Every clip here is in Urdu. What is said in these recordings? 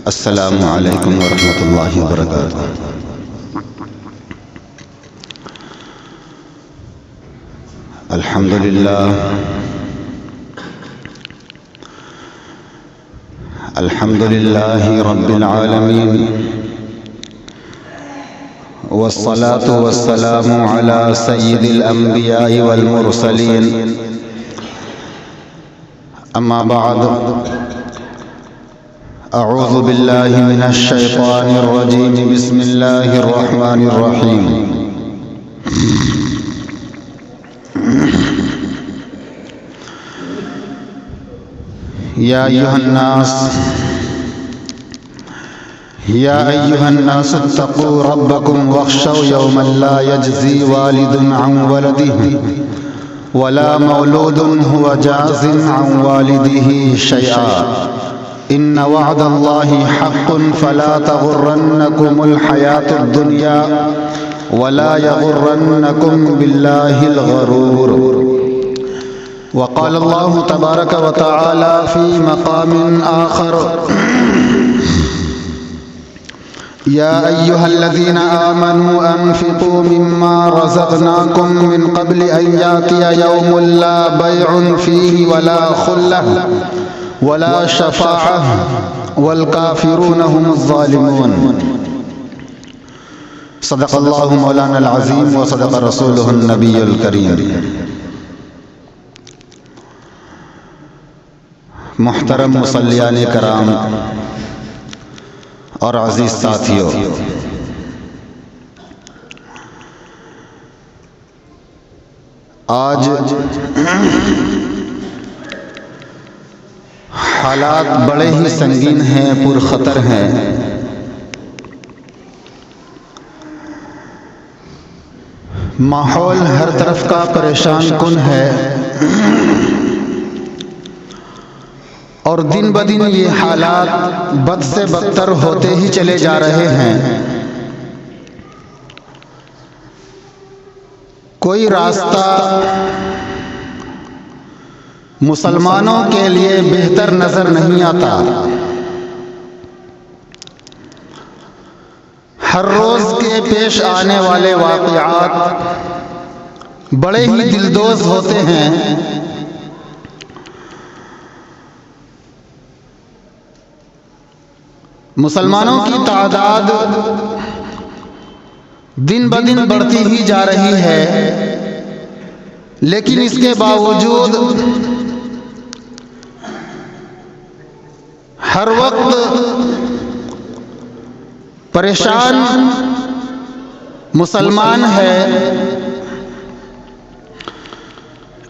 السلام علیکم ورحمۃ اللہ وبرکاتہ۔ الحمد للہ رب العالمین، والصلاة والسلام على سید الانبیاء والمرسلین، اما بعد، اعوذ باللہ من الشیطان الرجیم، بسم اللہ الرحمن الرحیم۔ یا ایہا الناس اتقوا ربکم واخشوا یوما لا یجزی والد عن ولده ولا مولود هو جاز عن والده شیئا، ان وعد اللہ حق فلا تغرنکم الحیاة الدنیا ولا یغرنکم باللہ الغرور۔ وقال اللہ تبارک وتعالی فی مقام آخر: یا ایہا الذین آمنوا انفقوا مما رزقناکم من قبل ان یاتی یوم لا بیع فیہ ولا خلہ ولا شفاعہ والکافرون هم الظالمون۔ صدق اللہ مولانا العظیم وصدق رسولہ النبی الکریم۔ محترم مصلیان کرام اور عزیز ساتھیوں، آج حالات بڑے ہی سنگین ہیں، پر خطر ہیں۔ ماحول ہر طرف کا پریشان کن ہے، اور دن بدن یہ حالات بد سے بدتر ہوتے ہی چلے جا رہے ہیں۔ کوئی راستہ مسلمانوں کے لیے بہتر نظر نہیں آتا۔ ہر روز کے پیش آنے والے واقعات بڑے ہی دلدوز ہوتے ہیں۔ مسلمانوں کی تعداد دن بدن بڑھتی ہی جا رہی ہے، لیکن اس کے باوجود ہر وقت پریشان مسلمان ہے۔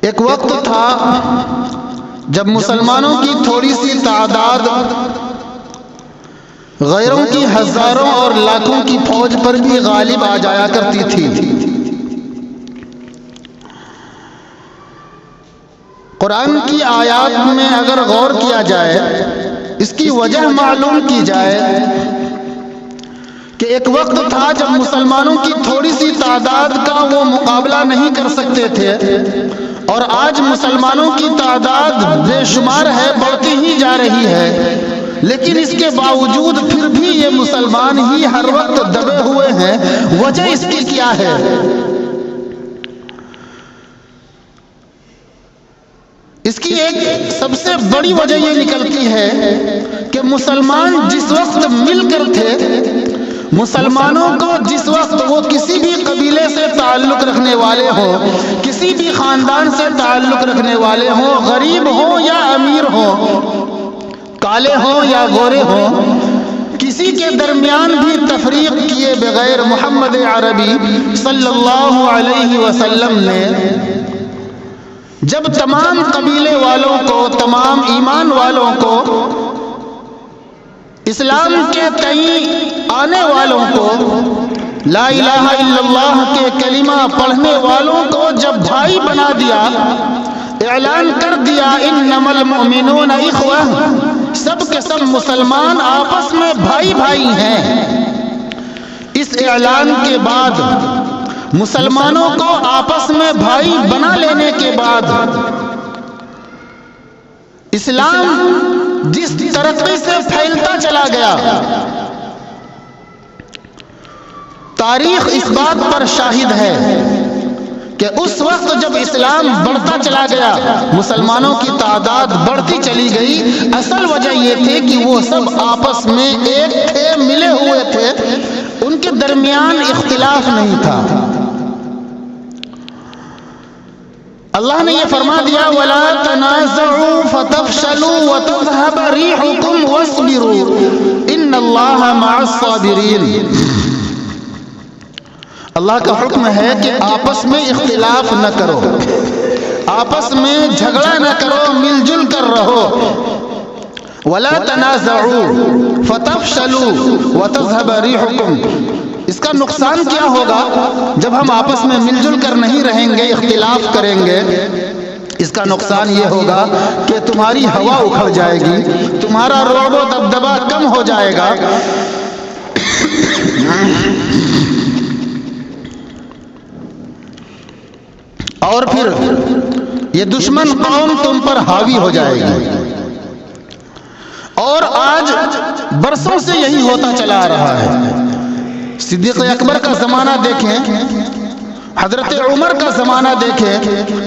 ایک وقت تھا جب مسلمانوں کی تھوڑی سی تعداد غیروں کی ہزاروں اور لاکھوں کی فوج پر بھی غالب آ جایا کرتی تھی۔ قرآن کی آیات میں اگر غور کیا جائے، اس کی وجہ معلوم کی جائے کہ ایک وقت تھا جب مسلمانوں کی تھوڑی سی تعداد کا وہ مقابلہ نہیں کر سکتے تھے، اور آج مسلمانوں کی تعداد بے شمار ہے، بڑھتی ہی جا رہی ہے، لیکن اس کے باوجود پھر بھی یہ مسلمان ہی ہر وقت دبے ہوئے ہیں۔ وجہ اس کی کیا ہے؟ اس کی ایک سب سے بڑی وجہ یہ نکلتی ہے کہ مسلمان جس وقت مل کر تھے، مسلمانوں کو جس وقت وہ کسی بھی قبیلے سے تعلق رکھنے والے ہوں، کسی بھی خاندان سے تعلق رکھنے والے ہوں، غریب ہوں یا امیر ہوں، کالے ہوں یا گورے ہوں، کسی کے درمیان بھی تفریق کیے بغیر محمد عربی صلی اللہ علیہ وسلم نے جب تمام قبیلے والوں کو، تمام ایمان والوں کو، اسلام کے تئیں آنے والوں کو، لا الہ الا اللہ کے کلمہ پڑھنے والوں کو جب بھائی بنا دیا، اعلان کر دیا انما المؤمنون اخوہ، سب کے سب مسلمان آپس میں بھائی بھائی ہیں، اس اعلان کے بعد مسلمانوں کو آپس میں بھائی بنا لینے کے بعد اسلام جس ترقی سے پھیلتا چلا گیا، تاریخ اس بات پر شاہد ہے کہ اس وقت جب اسلام بڑھتا چلا گیا، مسلمانوں کی تعداد بڑھتی چلی گئی، اصل وجہ یہ تھی کہ وہ سب آپس میں ایک تھے، ملے ہوئے تھے، ان کے درمیان اختلاف نہیں تھا۔ اللہ نے یہ فرما دیا وَلَا تَنَازَعُوا فَتَفْشَلُوا وَتَذْهَبَ رِيحُكُمْ وَاصْبِرُوا إِنَّ اللَّهَ مَعَ الصَّابِرِينَ۔ اللہ کا حکم ہے کہ آپس میں اختلاف نہ کرو، آپس میں جھگڑا نہ کرو، مل جل کر رہو۔ وَلَا تَنَازَعُوا فَتَفْشَلُوا وَتَذْهَبَ رِيحُكُمْ۔ اس کا نقصان کیا ہوگا جب ہم آپس میں مل جل کر نہیں رہیں گے، اختلاف کریں گے؟ اس کا نقصان یہ ہوگا کہ تمہاری ہوا اکھڑ جائے گی، تمہارا رعب و دبدبہ کم ہو جائے گا۔ اور پھر یہ دشمن قوم تم پر حاوی ہو جائے گی۔ اور آج برسوں سے یہی ہوتا چلا آ رہا ہے۔ صدیق اکبر کا زمانہ دیکھیں، حضرت عمر کا زمانہ دیکھیں،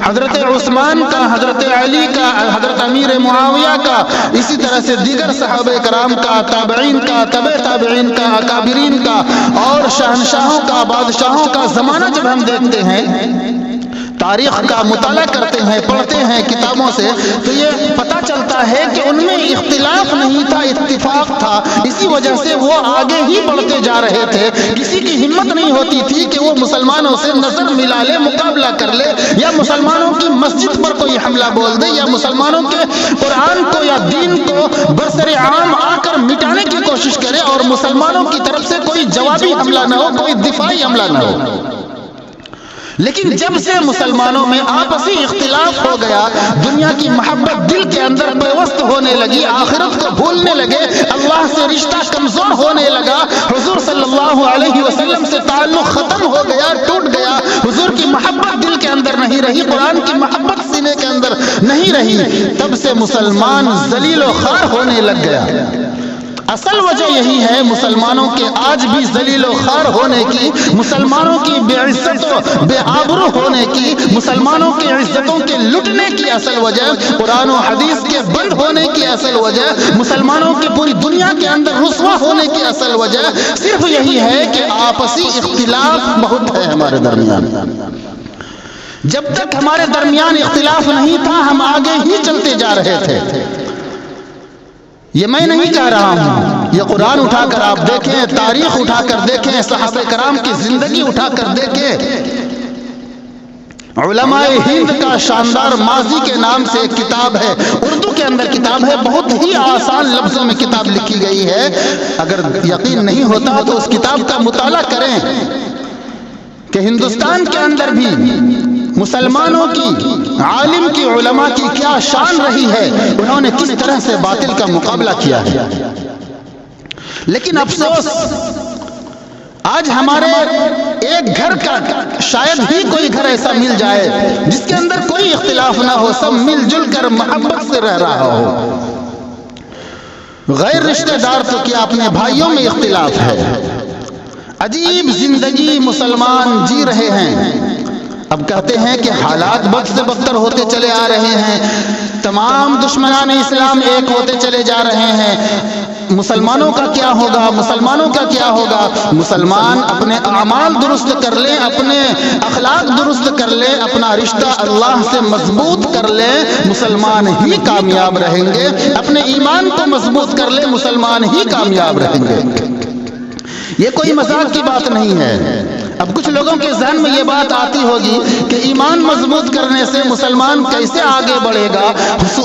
حضرت عثمان کا، حضرت علی کا، حضرت امیر معاویہ کا، اسی طرح سے دیگر صحابہ کرام کا، تابعین کا، تبع تابعین کا، اکابرین کا، اور شہنشاہوں کا، بادشاہوں کا زمانہ جب ہم دیکھتے ہیں، تاریخ کا مطالعہ کرتے ہیں، پڑھتے ہیں کتابوں سے، تو یہ پتہ چلتا ہے کہ ان میں اختلاف نہیں تھا، اتفاق تھا۔ اسی وجہ سے وہ آگے ہی بڑھتے جا رہے تھے۔ کسی کی ہمت نہیں ہوتی تھی کہ وہ مسلمانوں سے نظر ملا لے، مقابلہ کر لے، یا مسلمانوں کی مسجد پر کوئی حملہ بول دے، یا مسلمانوں کے قرآن کو یا دین کو برسر عام آ کر مٹانے کی کوشش کرے، اور مسلمانوں کی طرف سے کوئی جوابی حملہ نہ ہو، کوئی دفاعی حملہ نہ ہو۔ لیکن جب سے مسلمانوں میں آپسی اختلاف ہو گیا، دنیا کی محبت دل کے اندر پیوست ہونے لگی، آخرت کو بھولنے لگے، اللہ سے رشتہ کمزور ہونے لگا، حضور صلی اللہ علیہ وسلم سے تعلق ختم ہو گیا، ٹوٹ گیا، حضور کی محبت دل کے اندر نہیں رہی، قرآن کی محبت سینے کے اندر نہیں رہی، تب سے مسلمان ذلیل و خوار ہونے لگ گیا۔ اصل وجہ یہی ہے مسلمانوں کے آج بھی ذلیل و خوار ہونے کی، مسلمانوں کی بے عزت و بے آبرو ہونے کی، مسلمانوں کے عزتوں کے لٹنے کی اصل وجہ، قرآن و حدیث کے بند ہونے کی اصل وجہ، مسلمانوں کے پوری دنیا کے اندر رسوا ہونے کی اصل وجہ صرف یہی ہے کہ آپسی اختلاف بہت ہے ہمارے درمیان۔ جب تک ہمارے درمیان اختلاف نہیں تھا، ہم آگے ہی چلتے جا رہے تھے۔ یہ میں نہیں کہہ رہا ہوں، یہ قرآن اٹھا کر آپ دیکھیں، تاریخ اٹھا کر دیکھیں، صحابہ کرام کی زندگی اٹھا کر دیکھیں۔ علماء ہند کا شاندار ماضی کے نام سے ایک کتاب ہے، اردو کے اندر کتاب ہے، بہت ہی آسان لفظوں میں کتاب لکھی گئی ہے۔ اگر یقین نہیں ہوتا تو اس کتاب کا مطالعہ کریں کہ ہندوستان کے اندر بھی مسلمانوں کی، عالم کی، علماء کی کیا شان رہی ہے، انہوں نے کس طرح سے باطل کا مقابلہ کیا ہے۔ لیکن افسوس آج ہمارے ایک گھر کا شاید ہی کوئی گھر ایسا مل جائے جس کے اندر کوئی اختلاف نہ ہو، سب مل جل کر محبت سے رہ رہا ہو۔ غیر رشتہ دار تو کیا، اپنے بھائیوں میں اختلاف ہے۔ عجیب زندگی مسلمان جی رہے ہیں۔ اب کہتے ہیں کہ حالات بد سے بدتر ہوتے چلے آ رہے ہیں، تمام دشمنان اسلام ایک ہوتے چلے جا رہے ہیں، مسلمانوں کا کیا ہوگا، مسلمانوں کا کیا ہوگا؟ مسلمان اپنے اعمال درست کر لیں، اپنے اخلاق درست کر لیں، اپنا رشتہ اللہ سے مضبوط کر لیں، مسلمان ہی کامیاب رہیں گے۔ اپنے ایمان کو مضبوط کر لیں، مسلمان ہی کامیاب رہیں گے۔ یہ کوئی مذاق کی بات نہیں ہے۔ اب کچھ لوگوں کے ذہن میں یہ بات آتی ہوگی کہ ایمان مضبوط کرنے سے مسلمان کیسے آگے بڑھے گا،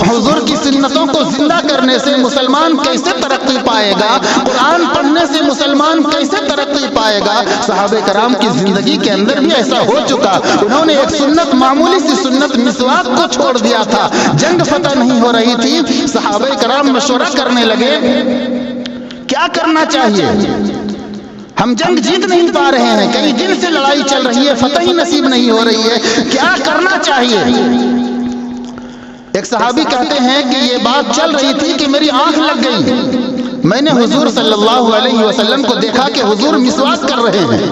حضور کی سنتوں کو زندہ کرنے سے مسلمان کیسے ترقی پائے گا، قرآن پڑھنے سے مسلمان کیسے ترقی پائے گا۔ صحابہ کرام کی زندگی کے اندر بھی ایسا ہو چکا، انہوں نے ایک سنت، معمولی سی سنت مسواک کو چھوڑ دیا تھا، جنگ فتح نہیں ہو رہی تھی، صحابہ کرام مشورہ کرنے لگے کیا کرنا چاہیے، ہم جنگ جیت نہیں پا رہے ہیں، کئی دن سے لڑائی چل رہی ہے، فتح ہی نصیب نہیں ہو رہی ہے، کیا کرنا چاہیے؟ ایک صحابی کہتے ہیں کہ یہ بات چل رہی تھی کہ میری آنکھ لگ گئی، میں نے حضور صلی اللہ علیہ وسلم کو دیکھا کہ حضور مسواک کر رہے ہیں۔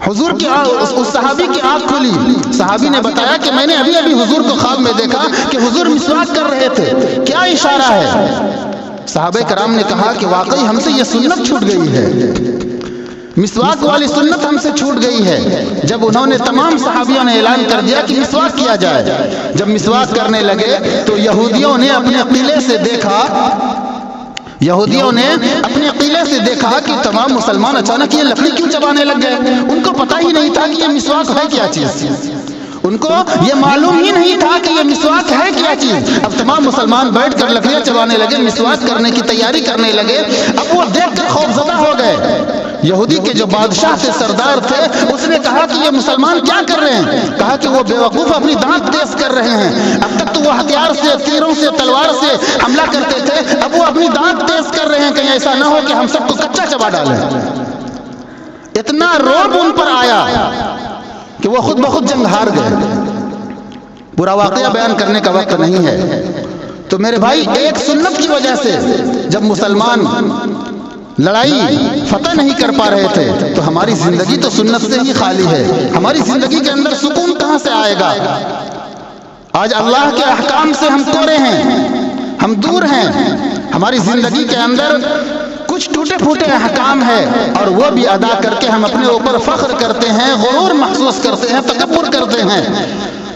حضور کی اس صحابی کی آنکھ کھلی، صحابی نے بتایا کہ میں نے ابھی ابھی حضور کو خواب میں دیکھا کہ حضور مسواک کر رہے تھے، کیا اشارہ ہے؟ صحابہ کرام نے کہا کہ واقعی ہم سے یہ سنت چھوٹ گئی ہے، مسواک والی سنت ہم سے چھوٹ گئی ہے۔ جب انہوں نے تمام صحابیوں نے اعلان کر دیا کہ مسواک کیا جائے، جب مسواک کرنے لگے تو یہودیوں نے اپنے قلعے سے دیکھا، کہ تمام مسلمان اچانک یہ لکڑی کیوں چبانے لگ گئے۔ ان کو پتہ ہی نہیں تھا کہ یہ مسواک ہے کیا چیز، ان کو یہ معلوم ہی نہیں تھا کہ یہ مسواک ہے کیا چیز۔ اب تمام مسلمان بیٹھ کر لکڑیاں چبانے لگے، مسواک کرنے کی تیاری کرنے لگے۔ اب وہ دیکھ کر خوفزدہ ہو گئے۔ یہودی کے جو بادشاہ تھے، سردار تھے، اس نے کہا کہ یہ مسلمان کیا کر رہے ہیں؟ کہا کہ وہ بیوقوف اپنی دانت تیز کر رہے ہیں۔ اب تک تو وہ ہتھیار سے، تیروں سے، تلوار سے حملہ کرتے تھے، اب وہ اپنی دانت تیز کر رہے ہیں، کہیں ایسا نہ ہو کہ ہم سب کو کچا چبا ڈالیں۔ اتنا رعب ان پر آیا کہ وہ خود بخود جنگ ہار گئے۔ پورا واقعہ بیان کرنے کا وقت نہیں ہے، تو میرے بھائی ایک سنت کی وجہ سے جب مسلمان لڑائی فتح نہیں کر پا رہے تھے تو ہماری زندگی تو سنت سے ہی خالی ہے۔ ہماری زندگی کے اندر سکون کہاں سے آئے گا؟ آج اللہ کے احکام سے ہم کورے ہیں، ہم دور ہیں۔ ہماری زندگی کے اندر کچھ ٹوٹے پھوٹے احکام ہے اور وہ بھی ادا کر کے ہم اپنے اوپر فخر کرتے ہیں، غرور محسوس کرتے ہیں، تکبر کرتے ہیں۔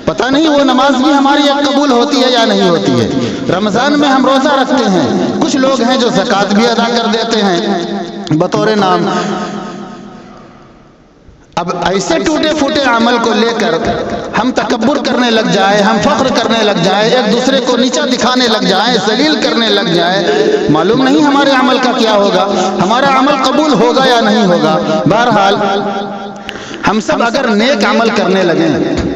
پتہ نہیں وہ نماز بھی ہماری اب قبول ہوتی ہے یا نہیں ہوتی ہے۔ رمضان میں ہم روزہ رکھتے ہیں، کچھ لوگ ہیں جو زکوٰۃ بھی ادا کر دیتے ہیں بطور نام۔ اب ایسے ٹوٹے پھوٹے عمل کو لے کر ہم تکبر کرنے لگ جائے، ہم فخر کرنے لگ جائے، ایک دوسرے کو نیچا دکھانے لگ جائیں، ذلیل کرنے لگ جائے، معلوم نہیں ہمارے عمل کا کیا ہوگا، ہمارا عمل قبول ہوگا یا نہیں ہوگا۔ بہرحال ہم سب اگر نیک عمل کرنے لگیں،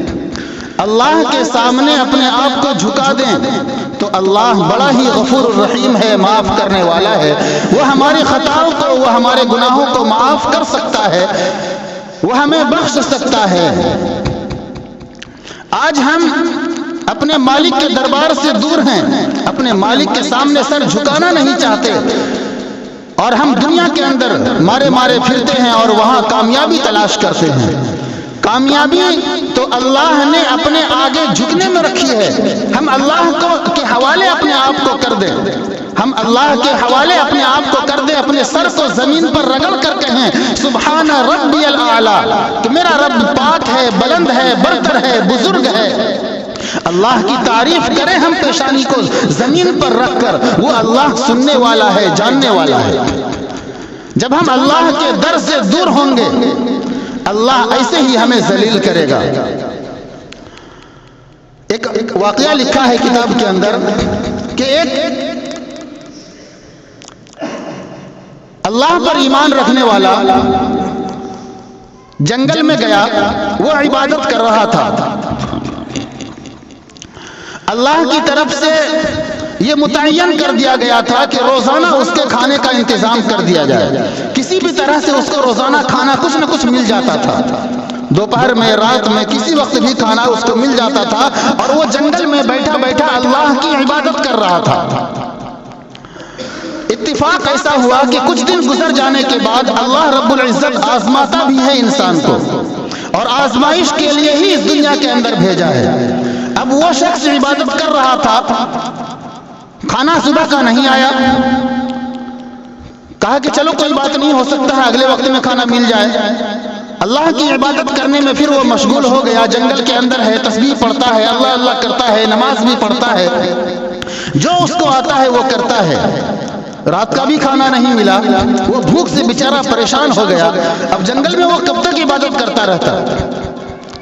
اللہ کے سامنے اپنے آپ کو جھکا دیں، تو اللہ بڑا ہی غفور الرحیم ہے، معاف کرنے والا ہے۔ وہ ہماری خطاؤں کو، وہ ہمارے گناہوں کو معاف کر سکتا ہے، وہ ہمیں بخش سکتا ہے۔ آج ہم اپنے مالک کے دربار سے دور ہیں، اپنے مالک کے سامنے سر جھکانا نہیں چاہتے، اور ہم دنیا کے اندر مارے مارے پھرتے ہیں اور وہاں کامیابی تلاش کرتے ہیں۔ کامیابی تو اللہ نے اپنے آگے جھکنے میں رکھی ہے۔ ہم اللہ کے حوالے اپنے آپ کو کر دیں، ہم اللہ کے حوالے اپنے آپ کو کر دیں، اپنے سر کو زمین پر رگڑ کر کہیں سبحان ربی الاعلی، کہ میرا رب پاک ہے، بلند ہے، برتر ہے، بزرگ ہے۔ اللہ کی تعریف کریں ہم پیشانی کو زمین پر رکھ کر، وہ اللہ سننے والا ہے، جاننے والا ہے۔ جب ہم اللہ کے در سے دور ہوں گے، اللہ ایسے ہی ہمیں ذلیل کرے گا۔ ایک واقعہ لکھا ہے کتاب کے اندر کہ ایک اللہ پر ایمان رکھنے والا جنگل میں گیا، وہ عبادت کر رہا تھا۔ اللہ کی طرف سے یہ متعین کر دیا گیا تھا کہ روزانہ اس کے کھانے کا انتظام کر دیا جائے، کسی بھی طرح سے اس کو روزانہ کھانا کچھ نہ کچھ مل جاتا تھا، دوپہر میں، رات میں، کسی وقت بھی کھانا اس کو مل جاتا تھا، اور وہ جنگل میں بیٹھا بیٹھا اللہ کی عبادت کر رہا تھا۔ اتفاق ایسا ہوا کہ کچھ دن گزر جانے کے بعد اللہ رب العزت آزماتا بھی ہے انسان کو، اور آزمائش کے لیے ہی اس دنیا کے اندر بھیجا ہے۔ اب وہ شخص عبادت کر رہا تھا، کھانا صبح کا نہیں آیا، کہا کہ چلو کوئی بات نہیں، ہو سکتا ہے اگلے وقت میں کھانا مل جائے۔ اللہ کی عبادت کرنے میں پھر وہ مشغول ہو گیا، جنگل کے اندر ہے، تسبیح پڑھتا ہے، اللہ اللہ کرتا ہے، نماز بھی پڑھتا ہے، جو اس کو آتا ہے وہ کرتا ہے۔ رات کا بھی کھانا نہیں ملا، وہ بھوک سے بیچارہ پریشان ہو گیا۔ اب جنگل میں وہ کب تک عبادت کرتا رہتا؟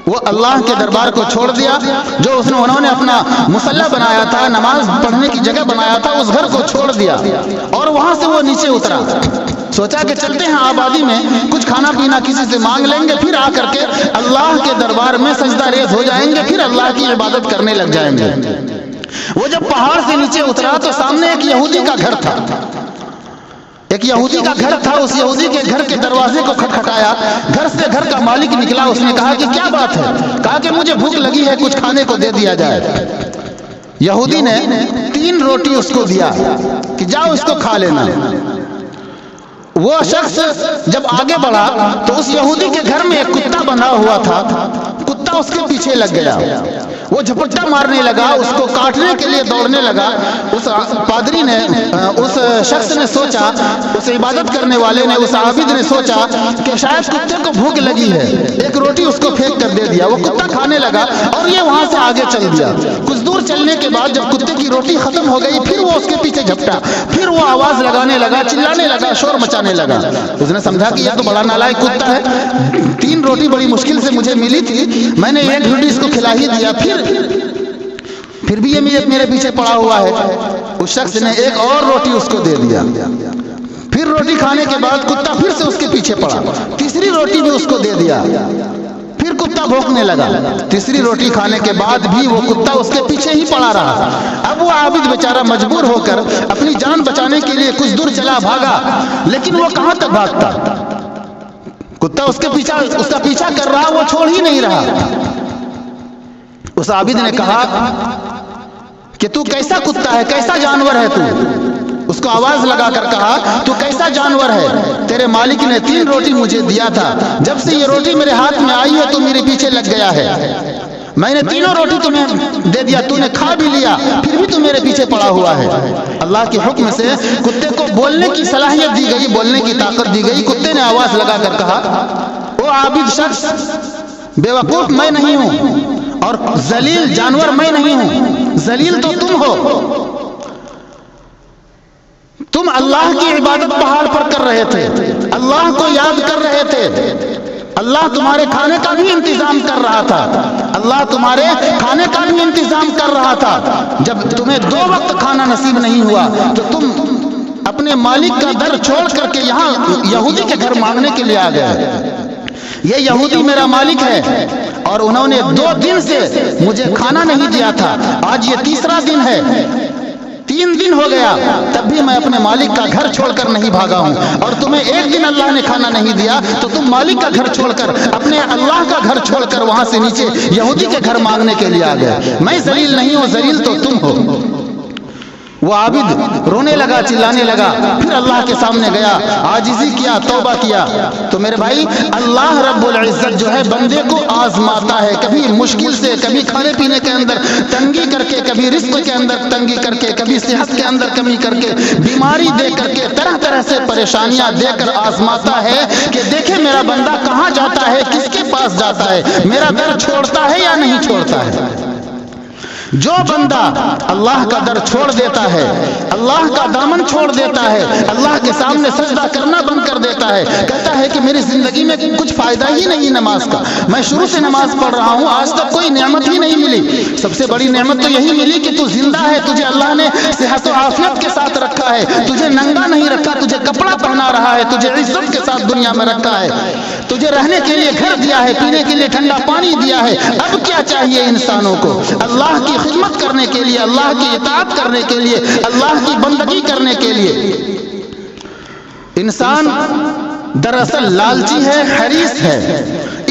وہ اللہ کے دربار کو چھوڑ دیا، جو انہوں نے اپنا مصلی بنایا تھا، نماز پڑھنے کی جگہ بنایا تھا، اس گھر کو چھوڑ دیا، اور وہاں سے وہ نیچے اترا۔ سوچا کہ چلتے ہیں آبادی میں، کچھ کھانا پینا کسی سے مانگ لیں گے، پھر آ کر کے اللہ کے دربار میں سجدہ ریز ہو جائیں گے، پھر اللہ کی عبادت کرنے لگ جائیں گے۔ وہ جب پہاڑ سے نیچے اترا تو سامنے ایک یہودی کا گھر تھا، ایک یہودی کا گھر تھا۔ اس یہودی کے گھر کے دروازے کو کھٹکھٹایا، گھر سے گھر کا مالک نکلا، اس نے کہا کہ کیا بات ہے؟ کہا کہ مجھے بھوک لگی ہے، کچھ کھانے کو دے دیا جائے۔ یہودی نے 3 روٹی اس کو دیا کہ جاؤ اس کو کھا لینا۔ وہ شخص جب آگے بڑھا تو اس یہودی کے گھر میں ایک کتا بندھا ہوا تھا، کتا اس کے پیچھے لگ گیا، وہ جھپٹا مارنے لگا، اس کو کاٹنے کے لیے دوڑنے لگا۔ اس پادری نے، اس شخص نے سوچا، اس عبادت کرنے والے نے، اس عابد نے سوچا کہ شاید کتے کو بھوک لگی ہے، ایک روٹی اس کو پھینک کر دے دیا۔ وہ کتا کھانے لگا اور یہ وہاں سے آگے چل دیا۔ کچھ دور چلنے کے بعد جب کتے کی روٹی ختم ہو گئی، پھر وہ اس کے پیچھے جھپٹا، پھر وہ آواز لگانے لگا، چلانے لگا، شور مچانے لگا۔ اس نے سمجھا کہ یہ تو بڑا نالائق کتا ہے، 3 روٹی بڑی مشکل سے مجھے ملی تھی، میں نے 1 روٹی اس کو کھلا ہی دیا، پھر بھی یہ میرے پیچھے پڑا ہوا ہے۔ اس شخص نے 1 اور روٹی اس کو دے دیا۔ پھر روٹی کھانے کے بعد کتا پھر سے اس کے پیچھے پڑا، تیسری روٹی بھی اس کو دے دیا، پھر کتا بھونکنے لگا۔ تیسری روٹی کھانے کے بعد بھی وہ کتا اس کے پیچھے ہی پڑا رہا۔ اب وہ عابد بیچارہ مجبور ہو کر اپنی جان بچانے کے لیے کچھ دور چلا، بھاگا، لیکن وہ کہاں تک بھاگتا؟ کتا اس کا پیچھا کر رہا، وہ چھوڑ ہی نہیں رہا۔ اس عابد نے کہا کہ تو کیسا کتا ہے، کیسا جانور ہے تو؟ اس کو آواز لگا کر کہا تو کیسا جانور ہے؟ تیرے مالک نے 3 روٹی مجھے دیا تھا، جب سے یہ روٹی میرے ہاتھ میں آئی ہے تو میرے پیچھے لگ گیا ہے۔ میں نے 3 روٹی تمہیں دے دیا، تو نے کھا بھی لیا، پھر بھی تو میرے پیچھے پڑا ہوا ہے۔ اللہ کے حکم سے کتے کو بولنے کی صلاحیت دی گئی، بولنے کی طاقت دی گئی۔ کتے نے آواز لگا کر کہا، وہ عابد شخص، بیوقوف میں نہیں ہوں اور ذلیل جانور میں نہیں ہوں، ذلیل تو تم ہو۔ تم اللہ کی عبادت پہاڑ پر کر رہے تھے، اللہ کو یاد کر رہے تھے، اللہ تمہارے کھانے کا بھی انتظام کر رہا تھا، اللہ تمہارے کھانے کا بھی انتظام کر رہا تھا۔ جب تمہیں 2 وقت کھانا نصیب نہیں ہوا تو تم اپنے مالک کا در چھوڑ کر کے یہاں یہودی کے گھر مانگنے کے لیے آ گئے۔ یہ یہودی میرا مالک ہے اور انہوں نے 2 دن سے مجھے کھانا نہیں دیا تھا، آج یہ 3را دن ہے، 3 دن ہو گیا، تب بھی میں اپنے مالک کا گھر چھوڑ کر نہیں بھاگا ہوں۔ اور تمہیں 1 دن اللہ نے کھانا نہیں دیا تو تم مالک کا گھر چھوڑ کر، اپنے اللہ کا گھر چھوڑ کر وہاں سے نیچے یہودی کے گھر مانگنے کے لیے آ گئے۔ میں ذلیل نہیں ہوں، ذلیل تو تم ہو۔ وہ عابد رونے لگا، چلانے لگا، پھر اللہ کے سامنے گیا، عاجزی کیا، توبہ کیا۔ تو میرے بھائی، اللہ رب العزت جو ہے بندے کو آزماتا ہے، کبھی مشکل سے، کبھی کھانے پینے کے اندر تنگی کر کے، کبھی رزق کے اندر تنگی کر کے، کبھی صحت کے اندر کمی کر کے، بیماری دے کر کے، طرح طرح سے پریشانیاں دے کر آزماتا ہے کہ دیکھے میرا بندہ کہاں جاتا ہے، کس کے پاس جاتا ہے، میرا در چھوڑتا ہے یا نہیں چھوڑتا ہے۔ جو بندہ اللہ کا در چھوڑ دیتا ہے، اللہ کا دامن چھوڑ دیتا ہے، اللہ کے سامنے سجدہ کرنا بند کر دیتا ہے، کہتا ہے کہ میری زندگی میں کچھ فائدہ ہی نہیں نماز کا، میں شروع سے نماز پڑھ رہا ہوں، آج تک کوئی نعمت ہی نہیں ملی۔ سب سے بڑی نعمت تو یہی ملی کہ تو زندہ ہے، تجھے اللہ نے صحت و عافیت کے ساتھ رکھا ہے، تجھے ننگا نہیں رکھا، تجھے کپڑا پہنا رہا ہے، تجھے عزت کے ساتھ دنیا میں رکھا ہے، تجھے رہنے کے لیے گھر دیا ہے، پینے کے لیے ٹھنڈا پانی دیا ہے۔ اب کیا چاہیے انسانوں کو؟ اللہ کی خدمت کرنے کے لیے، اللہ کی اطاعت کرنے کے لیے، اللہ کی بندگی کرنے کے لیے۔ انسان دراصل لالچی ہے، حریص ہے،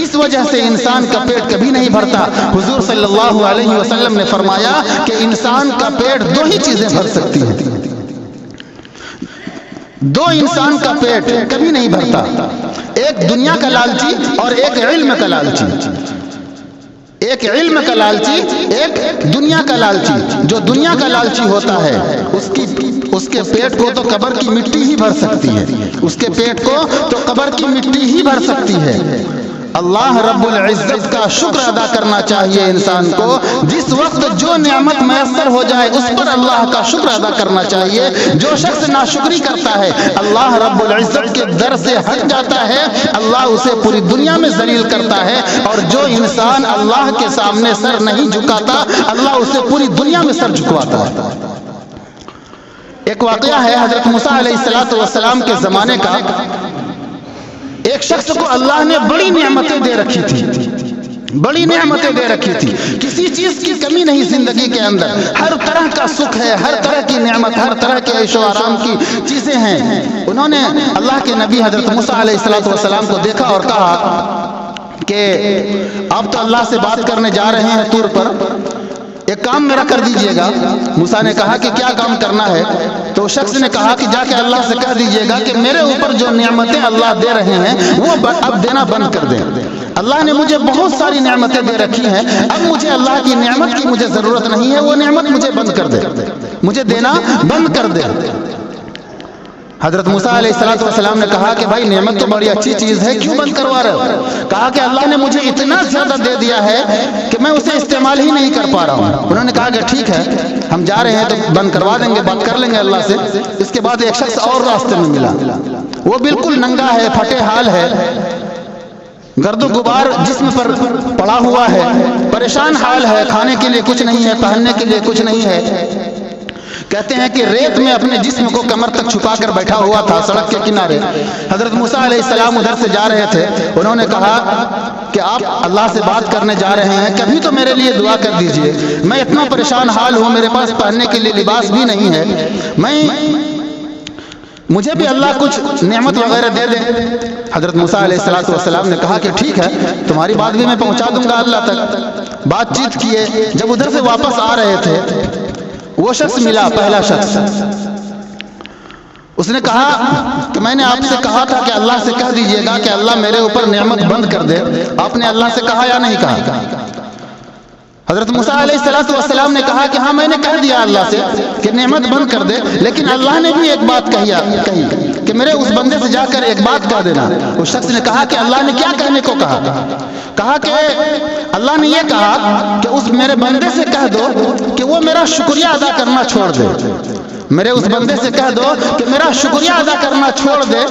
اس وجہ سے انسان کا پیٹ کبھی نہیں بھرتا۔ حضور صلی اللہ علیہ وسلم نے فرمایا کہ انسان کا پیٹ 2 ہی چیزیں بھر سکتی ہیں، 2 انسان کا پیٹ کبھی نہیں بھرتا، ایک دنیا کا لالچی اور ایک علم کا لالچی۔ ایک علم کا لالچی، ایک دنیا کا لالچی۔ جو دنیا کا لالچی ہوتا ہے اس کے پیٹ کو تو قبر کی مٹی ہی بھر سکتی ہے، اس کے پیٹ کو تو قبر کی مٹی ہی بھر سکتی ہے۔ اللہ رب العزت کا شکر ادا کرنا چاہیے انسان کو، جس وقت جو نعمت میسر ہو جائے اس پر اللہ کا شکر ادا کرنا چاہیے۔ جو شخص ناشکری کرتا ہے، اللہ رب العزت کے در سے ہٹ جاتا ہے، اللہ اسے پوری دنیا میں ذلیل کرتا ہے، اور جو انسان اللہ کے سامنے سر نہیں جھکاتا، اللہ اسے پوری دنیا میں سر جھکواتا ہے۔ ایک واقعہ ہے حضرت موسیٰ علیہ السلام کے زمانے کا۔ ایک شخص کو اللہ نے بڑی نعمتیں دے رکھی تھی، بڑی نعمتیں دے رکھی تھی، کسی چیز کی کمی نہیں زندگی کے اندر، ہر طرح کا سکھ ہے، ہر طرح کی نعمت، ہر طرح کے عیش و آرام کی چیزیں ہیں۔ انہوں نے اللہ کے نبی حضرت موسیٰ علیہ السلام کو دیکھا اور کہا کہ آپ تو اللہ سے بات کرنے جا رہے ہیں طور پر، ایک کام میرا کر دیجئے گا۔ موسیٰ نے کہا کہ کیا کام کرنا ہے؟ تو شخص نے کہا کہ جا کے اللہ سے کہہ دیجئے گا کہ میرے اوپر جو نعمتیں اللہ دے رہے ہیں وہ اب دینا بند کر دیں۔ اللہ نے مجھے بہت ساری نعمتیں دے رکھی ہیں، اب مجھے اللہ کی نعمت کی مجھے ضرورت نہیں ہے، وہ نعمت مجھے بند کر دے، مجھے دینا بند کر دے۔ حضرت موسیٰ علیہ السلام نے کہا کہ بھائی نعمت تو بڑی اچھی چیز ہے، کیوں بند کروا رہے ہو؟ کہا کہ اللہ نے مجھے اتنا زیادہ دے دیا ہے کہ میں اسے استعمال ہی نہیں کر پا رہا ہوں۔ انہوں نے کہا کہ ٹھیک ہے، ہم جا رہے ہیں تو بند کروا دیں گے، بات کر لیں گے اللہ سے۔ اس کے بعد ایک شخص اور راستے میں ملا، وہ بالکل ننگا ہے، پھٹے حال ہے، گرد و غبار جسم پر پڑا ہوا ہے، پریشان حال ہے، کھانے کے لیے کچھ نہیں ہے، پہننے کے لیے کچھ نہیں ہے۔ کہتے ہیں کہ ریت میں اپنے جسم کو کمر تک چھپا کر بیٹھا ہوا تھا سڑک کے کنارے۔ حضرت موسیٰ علیہ السلام ادھر سے جا رہے تھے، انہوں نے کہا کہ آپ اللہ سے بات کرنے جا رہے ہیں، کبھی تو میرے لیے دعا کر دیجئے، میں اتنا پریشان حال ہوں، میرے پاس پہننے کے لیے لباس بھی نہیں ہے، مجھے بھی اللہ کچھ نعمت وغیرہ دے دیں۔ حضرت موسیٰ علیہ السلام نے کہا کہ ٹھیک ہے، تمہاری بات بھی میں پہنچا دوں گا اللہ تک۔ بات چیت کیے، جب ادھر سے واپس آ رہے تھے وہ شخص ملا، پہلا شخص، اس نے کہا کہ میں نے آپ سے کہا تھا کہ اللہ سے کہہ دیجئے گا کہ اللہ میرے اوپر نعمت بند کر دے، آپ نے اللہ سے کہا یا نہیں کہا؟ حضرت موسیٰ علیہ السلام نے کہا کہ ہاں میں نے کہہ دیا اللہ سے کہ نعمت بند کر دے، لیکن اللہ نے بھی ایک بات کہی کہ میرے اس بندے سے جا کر ایک بات کہہ دینا۔ اس شخص نے کہا کہ اللہ نے کیا کہنے کو کہا؟ کہا کہ اللہ نے یہ کہا کہ اس میرے بندے سے کہہ دو کہ وہ میرا شکریہ ادا کرنا چھوڑ دے، میرے اس بندے سے کہہ دو کہ میرا شکریہ ادا کرنا چھوڑ دے،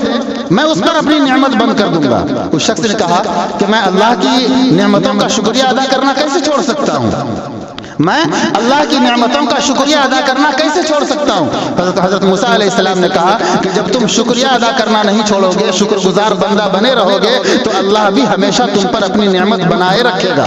میں اس پر اپنی نعمت بند کر دوں گا۔ اس شخص نے کہا کہ میں اللہ کی نعمتوں کا شکریہ ادا کرنا کیسے چھوڑ سکتا ہوں؟ میں اللہ کی نعمتوں کا شکریہ ادا کرنا کیسے چھوڑ سکتا ہوں؟ حضرت موسیٰ علیہ السلام نے کہا کہ جب تم شکریہ ادا کرنا نہیں چھوڑو گے، شکر گزار بندہ بنے رہو گے، تو اللہ بھی ہمیشہ تم پر اپنی نعمت بنائے رکھے گا۔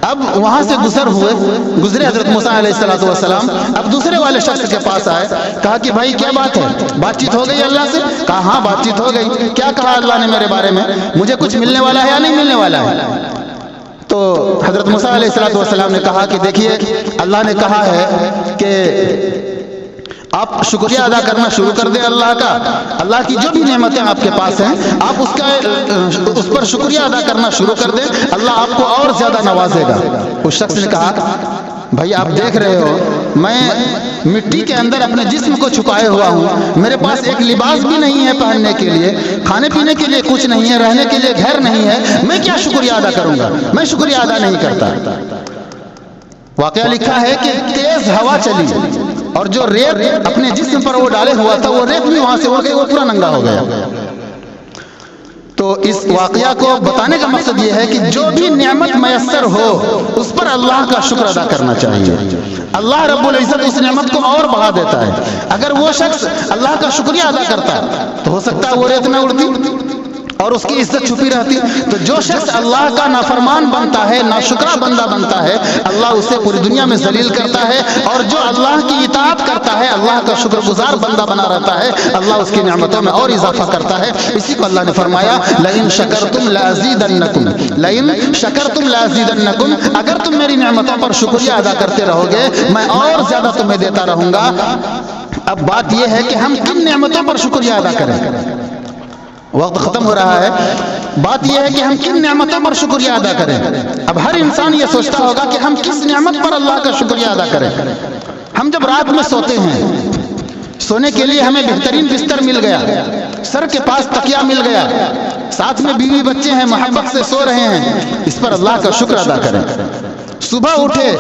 اب وہاں سے گزرے حضرت موسیٰ علیہ السلام، اب دوسرے والے شخص کے پاس آئے، کہا کہ بھائی کیا بات ہے؟ بات چیت ہو گئی اللہ سے؟ کہا ہاں بات چیت ہو گئی۔ کیا کہا اللہ نے میرے بارے میں؟ مجھے کچھ ملنے والا ہے یا نہیں ملنے والا ہے؟ تو حضرت موسیٰ علیہ السلام نے کہا کہ دیکھیے اللہ نے کہا ہے کہ آپ شکریہ ادا کرنا شروع کر دیں اللہ کا، اللہ کی جو بھی نعمتیں آپ کے پاس ہیں آپ اس پر شکریہ ادا کرنا شروع کر دیں، اللہ آپ کو اور زیادہ نوازے گا۔ اس شخص نے کہا بھائی آپ دیکھ رہے ہو میں مٹی کے اندر اپنے جسم کو چھپائے ہوا ہوں، میرے پاس ایک لباس بھی نہیں ہے پہننے کے لیے، کھانے پینے کے لیے کچھ نہیں ہے، رہنے کے لیے گھر نہیں ہے، میں کیا شکریہ ادا کروں گا؟ میں شکریہ ادا نہیں کرتا۔ واقعہ لکھا ہے کہ تیز ہوا چلی اور جو ریت اپنے جسم پر وہ ڈالے ہوا تھا وہ ریت بھی وہاں سے ہو گئی، وہ پورا ننگا ہو گیا۔ تو اس واقعہ کو بتانے کا مقصد یہ ہے کہ جو بھی نعمت میسر ہو اس پر اللہ کا شکر ادا کرنا چاہیے، اللہ رب العزت اس نعمت کو اور بڑھا دیتا ہے۔ اگر وہ شخص اللہ کا شکریہ ادا کرتا تو ہو سکتا ہے وہ ریت میں اڑتی اور اس کی عزت چھپی رہتی۔ تو جو شخص اللہ کا نافرمان بنتا ہے، ناشکرا بندہ بنتا ہے، اللہ اسے پوری دنیا میں ذلیل کرتا ہے، اور جو اللہ کی اطاعت کرتا ہے، اللہ کا شکر گزار بندہ بنا رہتا ہے، اللہ اس کی نعمتوں میں اور اضافہ کرتا ہے۔ اسی کو اللہ نے فرمایا لئن شکرتم لازیدنکم، لئن شکرتم لازیدنکم، اگر تم میری نعمتوں پر شکریہ ادا کرتے رہو گے میں اور زیادہ تمہیں دیتا رہوں گا۔ اب بات یہ ہے کہ ہم کن نعمتوں پر شکریہ ادا کریں؟ وقت ختم ہو رہا ہے۔ بات یہ ہے کہ ہم کن نعمتوں پر شکریہ ادا کریں۔ اب ہر انسان یہ سوچتا ہوگا کہ ہم کس نعمت پر اللہ کا شکریہ ادا کریں۔ ہم جب رات میں سوتے ہیں، سونے کے لیے ہمیں بہترین بستر مل گیا، سر کے پاس تکیہ مل گیا، ساتھ میں بیوی بچے ہیں، محبت سے سو رہے ہیں، اس پر اللہ کا شکر ادا کریں۔ صبح اٹھے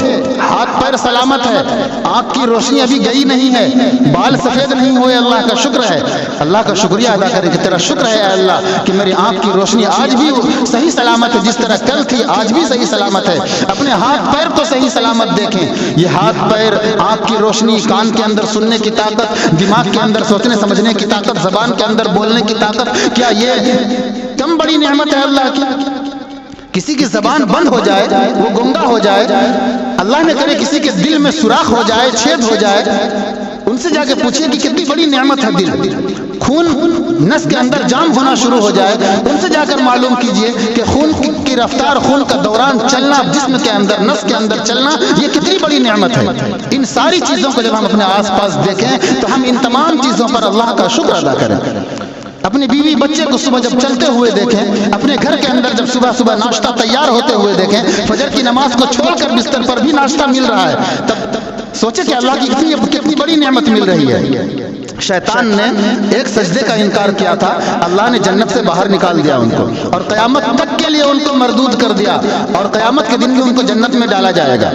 ہاتھ پیر سلامت ہے، آنکھ کی روشنی ابھی گئی نہیں ہے، بال سفید نہیں ہوئے، اللہ کا شکر ہے، اللہ کا شکریہ ادا کریں کہ تیرا شکر ہے اے اللہ کہ میری آنکھ کی روشنی آج بھی صحیح سلامت ہے، جس طرح کل تھی آج بھی صحیح سلامت ہے۔ اپنے ہاتھ پیر تو صحیح سلامت دیکھیں، یہ ہاتھ پیر، آنکھ کی روشنی، کان کے اندر سننے کی طاقت، دماغ کے اندر سوچنے سمجھنے کی طاقت، زبان کے اندر بولنے کی طاقت، کیا یہ کم بڑی نعمت ہے اللہ کی؟ کسی کی زبان بند ہو جائے، وہ گنگا ہو جائے، اللہ نے کرے کسی کے دل میں سوراخ ہو جائے، چھید ہو جائے، ان سے جا کے پوچھئے کہ کتنی بڑی نعمت ہے دل۔ خون نس کے اندر جام ہونا شروع ہو جائے، ان سے جا کر معلوم کیجئے کہ خون کی رفتار، خون کا دوران چلنا، جسم کے اندر، نس کے اندر چلنا، یہ کتنی بڑی نعمت ہے۔ ان ساری چیزوں کو جب ہم اپنے آس پاس دیکھیں تو ہم ان تمام چیزوں پر اللہ کا شکر ادا کریں۔ اپنی بیوی بچے کو صبح جب چلتے ہوئے دیکھیں، اپنے گھر کے اندر جب صبح صبح ناشتہ تیار ہوتے ہوئے دیکھیں، فجر کی نماز کو چھوڑ کر بستر پر بھی ناشتہ مل رہا ہے، تب سوچے کہ اللہ کی کتنی بڑی نعمت مل رہی ہے۔ شیطان نے ایک سجدے کا انکار کیا تھا، اللہ نے جنت سے باہر نکال دیا ان کو، اور قیامت تک کے لیے ان کو مردود کر دیا، اور قیامت کے دن بھی ان کو جنت میں ڈالا جائے گا۔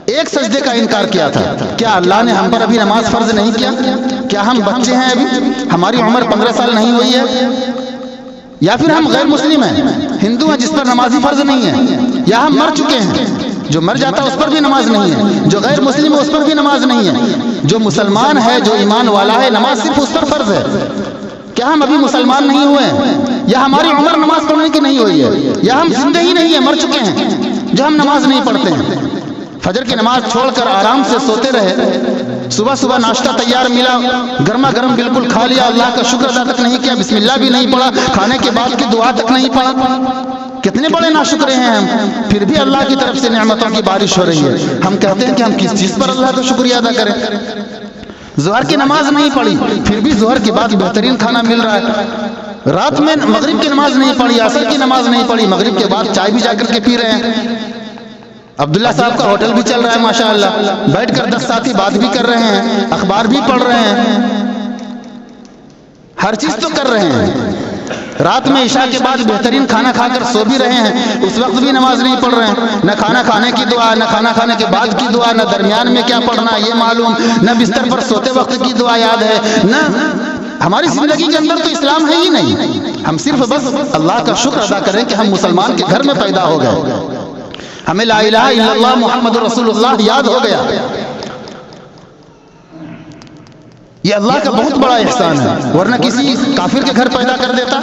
ایک سجدے کا انکار کیا تھا۔ کیا اللہ نے ہم پر ابھی نماز فرض نہیں کیا؟ کیا ہم بچے ہیں ابھی؟ ہماری عمر 15 سال نہیں ہوئی ہے؟ یا پھر ہم غیر مسلم ہیں، ہندو ہیں جس پر نمازی فرض نہیں ہے؟ یا ہم مر چکے ہیں، جو مر جاتا ہے اس پر بھی نماز نہیں ہے، جو غیر مسلم ہے اس پر بھی نماز نہیں ہے، جو مسلمان ہے، جو ایمان والا ہے، نماز صرف اس پر فرض ہے؟ کیا ہم ابھی مسلمان نہیں ہوئے ہیں؟ یا ہماری عمر نماز پڑھنے کی نہیں ہوئی ہے؟ یا ہم زندہ ہی نہیں ہیں، مر چکے ہیں جو ہم نماز نہیں پڑھتے ہیں؟ فجر کی نماز چھوڑ کر آرام سے سوتے رہے، صبح صبح ناشتہ تیار ملا، گرما گرم بالکل کھا لیا، اللہ کا شکر ادا تک نہیں کیا، بسم اللہ بھی نہیں پڑھا، کھانے کے بعد کی دعا تک نہیں پڑھا۔ کتنے بڑے ناشکرے ہیں ہم، پھر بھی اللہ کی طرف سے نعمتوں کی بارش ہو رہی ہے۔ ہم کہتے ہیں کہ ہم کس چیز پر اللہ کا شکریہ ادا کریں؟ ظہر کی نماز نہیں پڑھی، پھر بھی ظہر کے بعد بہترین کھانا مل رہا ہے۔ رات میں مغرب کی نماز نہیں پڑھی، عصر کی نماز نہیں پڑھی، مغرب کے بعد چائے بھی جا کر کے پی رہے ہیں۔ عبداللہ صاحب کا ہوٹل بھی چل رہا ہے ماشاءاللہ، بیٹھ کر 10 ساتھی بات بھی کر رہے ہیں، اخبار بھی پڑھ رہے ہیں، ہر چیز تو کر رہے ہیں۔ رات میں عشاء کے بعد بہترین کھانا کھا کر سو بھی رہے ہیں، اس وقت بھی نماز نہیں پڑھ رہے ہیں۔ نہ کھانا کھانے کی دعا، نہ کھانا کھانے کے بعد کی دعا، نہ درمیان میں کیا پڑھنا یہ معلوم، نہ بستر پر سوتے وقت کی دعا یاد ہے، نہ ہماری زندگی کے اندر تو اسلام ہے ہی نہیں۔ ہم صرف بس اللہ کا شکر ادا کریں کہ ہم مسلمان کے گھر میں پیدا ہو گئے، ہمیں لا الہ الا اللہ محمد رسول اللہ یاد ہو گیا۔ یہ اللہ کا بہت بڑا احسان ہے، ورنہ کسی کافر کے گھر پیدا کر دیتا،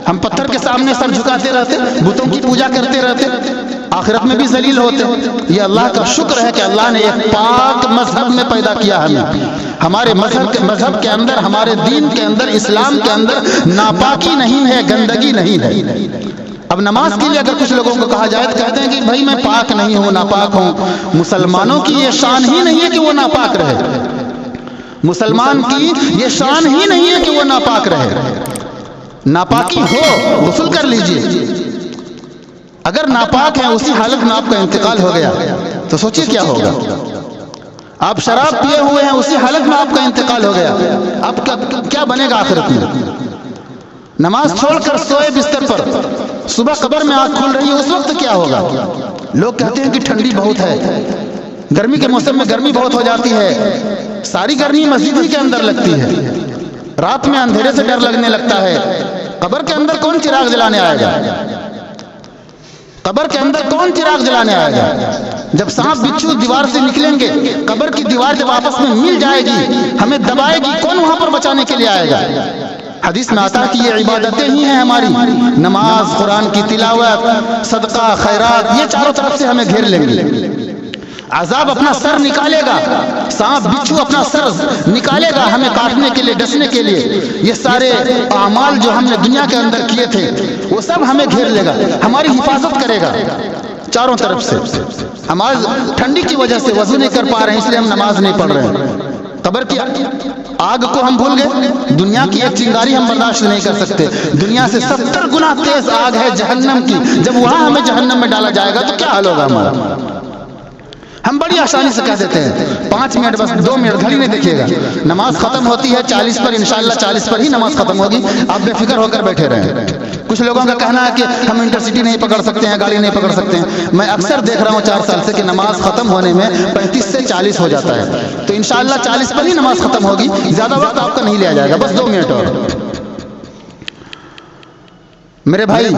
ہم پتھر کے سامنے سر جھکاتے رہتے، بتوں کی پوجا کرتے رہتے، آخرت میں بھی ذلیل ہوتے۔ یہ اللہ کا شکر ہے کہ اللہ نے ایک پاک مذہب میں پیدا کیا ہمیں، ہمارے مذہب کے اندر، ہمارے دین کے اندر، اسلام کے اندر ناپاکی نہیں ہے، گندگی نہیں ہے۔ اب نماز کے لیے اگر کچھ لوگوں کو کہا جائے تو کہتے ہیں کہ بھائی میں پاک نہیں ہوں، ناپاک ہوں۔ مسلمانوں کی یہ شان ہی نہیں ہے کہ وہ ناپاک رہے، مسلمان کی یہ شان ہی نہیں ہے کہ وہ ناپاک رہے۔ ناپاکی ہو غسل کر لیجئے، اگر ناپاک ہیں اسی حالت میں آپ کا انتقال ہو گیا تو سوچئے کیا ہوگا۔ آپ شراب پیے ہوئے ہیں، اسی حالت میں آپ کا انتقال ہو گیا، آپ کا کیا بنے گا آخرت میں؟ نماز چھوڑ کر سوئے بستر پر، صبح قبر میں آنکھ کھل رہی ہے، اس وقت کیا ہوگا؟ لوگ کہتے ہیں کہ ٹھنڈی بہت ہے، گرمی کے موسم میں گرمی بہت ہو جاتی ہے، ساری گرمی مسجد ہی کے اندر لگتی ہے، رات میں اندھیرے سے ڈر لگنے لگتا ہے۔ قبر کے اندر کون چراغ جلانے آئے گا؟ قبر کے اندر کون چراغ جلانے آئے گا؟ جب سانپ بچھو دیوار سے نکلیں گے، قبر کی دیوار جب آپس میں مل جائے گی، ہمیں دبائے گی، کون وہاں پر بچانے کے لیے آئے گا؟ حدیث میں آتا ہے کہ یہ عبادتیں ہی ہیں ہماری، نماز، قرآن کی تلاوت، صدقہ، خیرات، یہ چاروں طرف سے ہمیں گھیر لیں گے۔ عذاب اپنا سر نکالے گا، سانپ بچھو اپنا سر نکالے گا ہمیں کاٹنے کے لیے، ڈسنے کے لیے۔ یہ سارے اعمال جو ہم نے دنیا کے اندر کیے تھے وہ سب ہمیں گھیر لے گا، ہماری حفاظت کرے گا چاروں طرف سے۔ ہمارے ٹھنڈی کی وجہ سے وضو نہیں کر پا رہے ہیں، اس لیے ہم نماز نہیں پڑھ رہے ہیں۔ قبر کی آگ کو ہم بھول گئے، دنیا کی ایک چنگاری ہم برداشت نہیں کر سکتے، دنیا سے 70 گنا تیز آگ ہے جہنم کی، جب وہاں ہمیں جہنم میں ڈالا جائے گا تو کیا حال ہوگا ہمارا؟ ہم بڑی آسانی سے کہہ دیتے ہیں 5 منٹ، بس 2 منٹ، گھڑی نہیں دیکھیے گا، نماز ختم ہوتی ہے 40 پر، انشاءاللہ 40 پر ہی نماز ختم ہوگی، آپ بے فکر ہو کر بیٹھے رہیں۔ کچھ لوگوں کا کہنا ہے کہ ہم انٹرسٹی نہیں پکڑ سکتے ہیں، گاڑی نہیں پکڑ سکتے ہیں۔ میں اکثر دیکھ رہا ہوں 4 سال سے کہ نماز ختم ہونے میں 35 سے 40 ہو جاتا ہے، تو انشاءاللہ 40 پر ہی نماز ختم ہوگی، زیادہ وقت آپ کا نہیں لیا جائے گا، بس 2 منٹ اور۔ میرے بھائی،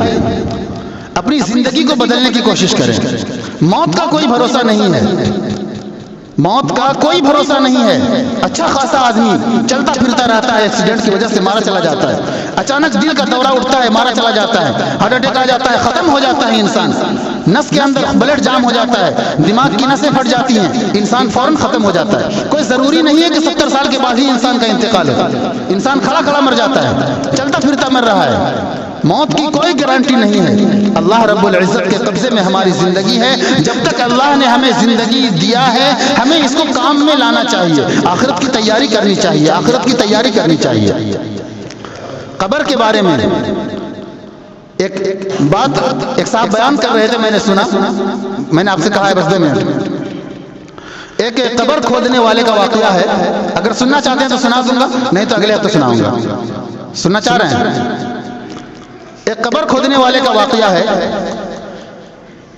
اپنی زندگی کو بدلنے کی کوشش کریں، موت کا کوئی بھروسہ نہیں ہے، موت کا کوئی بھروسہ نہیں ہے۔ اچھا خاصا آدمی چلتا پھرتا رہتا ہے، ایکسیڈنٹ کی وجہ سے مارا چلا جاتا ہے، اچانک دل کا دورہ اٹھتا ہے، مارا چلا جاتا ہے، ہارٹ اٹیک آ جاتا ہے، ختم ہو جاتا ہے انسان۔ نس کے اندر بلڈ جام ہو جاتا ہے، دماغ کی نسیں پھٹ جاتی ہیں، انسان فوراً ختم ہو جاتا ہے۔ کوئی ضروری نہیں ہے کہ 70 سال کے بعد ہی انسان کا انتقال ہو، انسان کھڑا کھڑا مر جاتا ہے، چلتا پھرتا مر رہا ہے۔ موت کی کوئی گارنٹی نہیں ہے۔ اللہ رب العزت کے قبضے میں ہماری زندگی ہے۔ جب تک اللہ نے ہمیں زندگی دیا ہے ہمیں اس کو کام میں لانا چاہیے، آخرت کی تیاری کرنی چاہیے، آخرت کی تیاری کرنی چاہیے۔ قبر کے بارے میں ایک بات ایک صاحب بیان کر رہے تھے، میں نے سنا، میں نے آپ سے کہا ہے بس 2 منٹ۔ ایک قبر کھودنے والے کا واقعہ ہے، اگر سننا چاہتے ہیں تو سنا دوں گا، نہیں تو اگلے ہفتے سناؤں گا۔ سننا چاہ رہے ہیں؟ ایک قبر کھودنے والے کا واقعہ ہے۔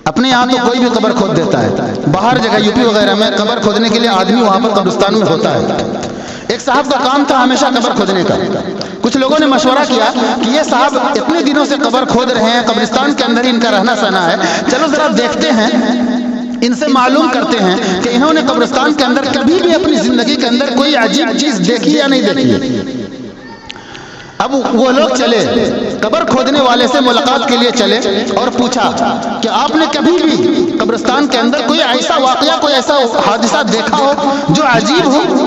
اپنے یہاں تو کوئی بھی قبر کھود دیتا ہے، باہر جگہ یو پی وغیرہ میں قبر کھودنے کے لیے آدمی وہاں پر قبرستانوں میں ہوتا ہے۔ ایک صاحب کا کام تھا ہمیشہ قبر کھودنے کا۔ کچھ لوگوں نے مشورہ کیا کہ یہ صاحب اتنے دنوں سے قبر کھود رہے ہیں، قبرستان کے اندر ہی ان کا رہنا سہنا ہے، چلو ذرا دیکھتے ہیں، ان سے معلوم کرتے ہیں کہ انہوں نے قبرستان کے اندر کبھی بھی اپنی زندگی کے اندر کوئی عجیب چیز دیکھی یا نہیں دیکھی۔ اب وہ لوگ چلے، قبر کھودنے والے سے ملاقات کے لیے چلے اور پوچھا کہ آپ نے کبھی بھی قبرستان کے اندر کوئی ایسا واقعہ، کوئی ایسا حادثہ دیکھا ہو جو عجیب ہو؟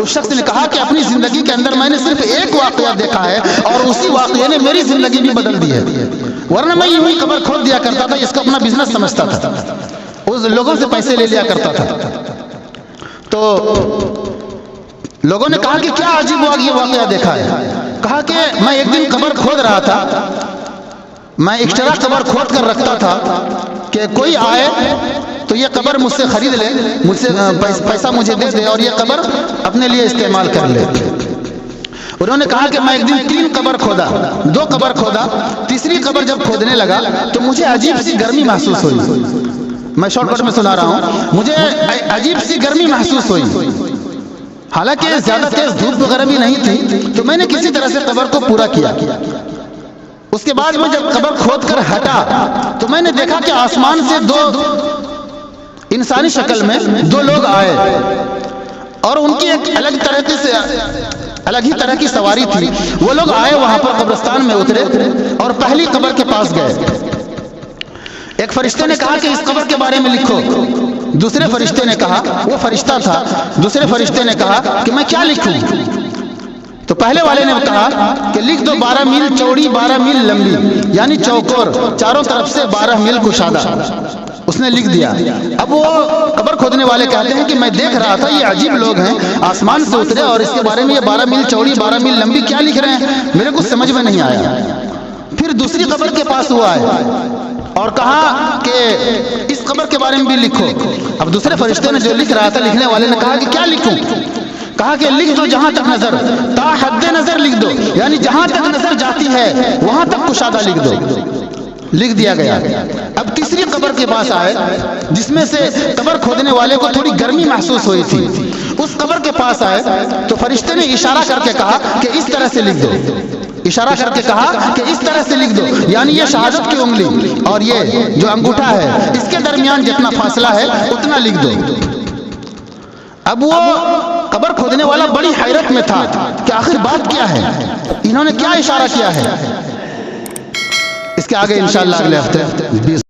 اس شخص نے کہا کہ اپنی زندگی کے اندر میں نے صرف ایک واقعہ دیکھا ہے اور اسی واقعے نے میری زندگی بھی بدل دی ہے، ورنہ میں یوں ہی قبر کھود دیا کرتا تھا، اس کو اپنا بزنس سمجھتا تھا، اس لوگوں سے پیسے لے لیا کرتا تھا۔ تو لوگوں نے کہا کہ کیا عجیب یہ واقعہ دیکھا ہے؟ کہا کہ میں ایک دن قبر کھود رہا تھا، میں ایکسٹرا قبر کھود کر رکھتا تھا کہ کوئی آئے تو یہ قبر مجھ سے خرید لے، مجھ سے پیسہ مجھے دے دے اور یہ قبر اپنے لیے استعمال کر لے۔ انہوں نے کہا کہ میں ایک دن 3 قبر کھودا، 2 قبر کھودا، تیسری قبر جب کھودنے لگا تو مجھے عجیب سی گرمی محسوس ہوئی۔ میں شارٹ کٹ میں سنا رہا ہوں، مجھے عجیب سی گرمی محسوس ہوئی، حالانکہ زیادہ تیز دھوپ وغیرہ بھی نہیں تھی، تو میں نے کسی طرح سے قبر کو پورا کیا۔ اس کے بعد میں جب قبر کھود کر ہٹا تو میں نے دیکھا کہ آسمان سے 2 انسانی شکل میں 2 لوگ آئے اور ان کی ایک الگ ہی طرح کی سواری تھی۔ وہ لوگ آئے، وہاں پر قبرستان میں اترے اور پہلی قبر کے پاس گئے۔ ایک فرشتے نے کہا کہ اس قبر کے بارے میں لکھو۔ دوسرے فرشتے نے کہا، وہ فرشتہ تھا، دوسرے فرشتے نے کہا کہ میں کیا لکھوں؟ تو پہلے والے نے کہا کہ لکھ دو 12 میل چوڑی 12 میل لمبی، یعنی چوکور، چاروں طرف سے 12 میل کشادہ۔ اس نے لکھ دیا۔ اب وہ قبر کھودنے والے کہتے ہیں کہ میں دیکھ رہا تھا یہ عجیب لوگ ہیں، آسمان سے اترے اور اس کے بارے میں یہ 12 میل چوڑی 12 میل لمبی کیا لکھ رہے ہیں، میرے کو سمجھ میں نہیں آیا۔ پھر دوسری قبر کے پاس وہ آئے اور کہا کہ اس قبر کے بارے میں بھی لکھو۔ اب دوسرے فرشتے نے جو لکھ رہا تھا، لکھنے والے نے کہا کہ کیا لکھوں؟ کہا کہ لکھ دو جہاں تک نظر، تا حد نظر لکھ دو، یعنی جہاں تک نظر جاتی ہے وہاں تک کشادہ لکھ دو۔ لکھ دیا گیا۔ اب تیسری قبر کے پاس آئے جس میں سے قبر کھودنے والے کو تھوڑی گرمی محسوس ہوئی تھی۔ اس قبر کے پاس آئے تو فرشتے نے اشارہ کر کے کہا کہ اس طرح سے لکھ دو، اشارہ کر کے کہا کہ اس طرح سے لکھ دو، یعنی یہ شہادت کی انگلی اور یہ جو انگوٹھا ہے اس کے درمیان جتنا فاصلہ ہے اتنا لکھ دو۔ اب وہ قبر کھودنے والا بڑی حیرت میں تھا کہ آخر بات کیا ہے، انہوں نے کیا اشارہ کیا ہے۔ اس کے آگے انشاءاللہ اگلے ہفتے